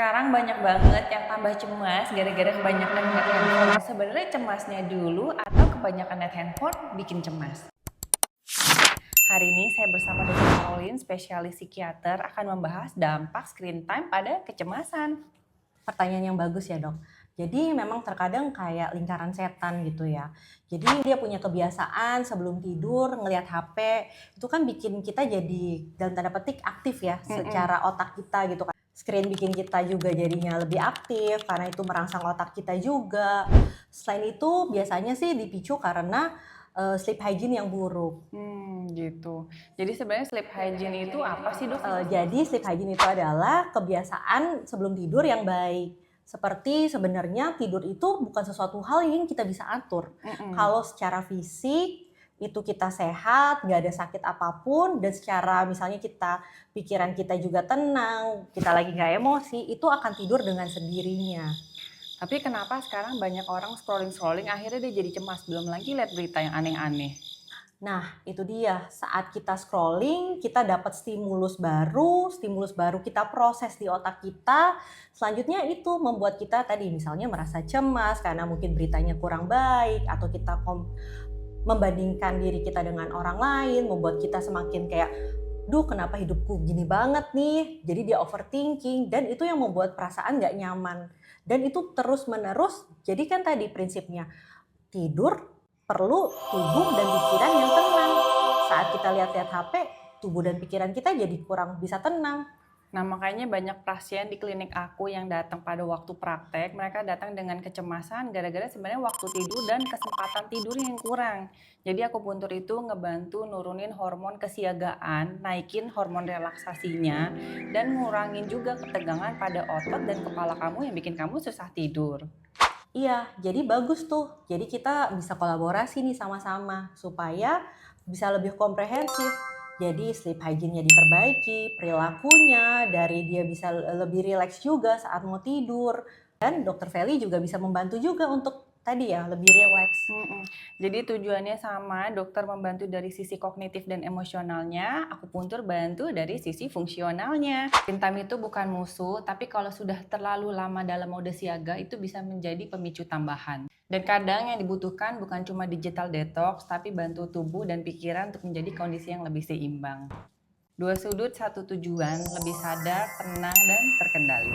Sekarang banyak banget yang tambah cemas gara-gara kebanyakan lihat handphone. Sebenarnya cemasnya dulu atau kebanyakan lihat handphone bikin cemas? Hari ini saya bersama Dr. Caroline, spesialis psikiater, akan membahas dampak screen time pada kecemasan. Pertanyaan yang bagus ya, Dok. Jadi memang terkadang kayak lingkaran setan gitu ya. Jadi dia punya kebiasaan sebelum tidur ngelihat HP, itu kan bikin kita jadi dalam tanda petik aktif ya secara otak kita gitu kan. Screen bikin kita juga jadinya lebih aktif karena itu merangsang otak kita juga. Selain itu biasanya sih dipicu karena sleep hygiene yang buruk. Gitu. Jadi sebenarnya sleep hygiene itu apa sih, Dok? Jadi sleep hygiene itu adalah kebiasaan sebelum tidur yang baik. Seperti sebenarnya tidur itu bukan sesuatu hal yang kita bisa atur. Kalau secara fisik itu kita sehat, nggak ada sakit apapun, dan secara misalnya pikiran kita juga tenang, kita lagi nggak emosi, itu akan tidur dengan sendirinya. Tapi kenapa sekarang banyak orang scrolling-scrolling akhirnya dia jadi cemas, belum lagi lihat berita yang aneh-aneh. Nah, itu dia. Saat kita scrolling, kita dapat stimulus baru kita proses di otak kita. Selanjutnya itu membuat kita tadi misalnya merasa cemas karena mungkin beritanya kurang baik, atau kita membandingkan diri kita dengan orang lain, membuat kita semakin kayak, duh kenapa hidupku gini banget nih. Jadi dia overthinking, dan itu yang membuat perasaan gak nyaman. Dan itu terus menerus, jadi kan tadi prinsipnya, tidur perlu tubuh dan pikiran yang tenang. Saat kita lihat-lihat HP, tubuh dan pikiran kita jadi kurang bisa tenang. Nah, makanya banyak pasien di klinik aku yang datang pada waktu praktek, mereka datang dengan kecemasan gara-gara sebenarnya waktu tidur dan kesempatan tidur yang kurang. Jadi akupuntur itu ngebantu nurunin hormon kesiagaan, naikin hormon relaksasinya, dan ngurangin juga ketegangan pada otot dan kepala kamu yang bikin kamu susah tidur. Iya, jadi bagus tuh. Jadi kita bisa kolaborasi nih sama-sama supaya bisa lebih komprehensif. Jadi sleep hygiene-nya diperbaiki, perilakunya dari dia bisa lebih rileks juga saat mau tidur. Dan Dokter Feli juga bisa membantu juga untuk tadi ya lebih rileks. Jadi tujuannya sama, dokter membantu dari sisi kognitif dan emosionalnya, akupuntur bantu dari sisi fungsionalnya. Screen time itu bukan musuh, tapi kalau sudah terlalu lama dalam mode siaga itu bisa menjadi pemicu tambahan. Dan kadang yang dibutuhkan bukan cuma digital detox, tapi bantu tubuh dan pikiran untuk menjadi kondisi yang lebih seimbang. Dua sudut, satu tujuan, lebih sadar, tenang, dan terkendali.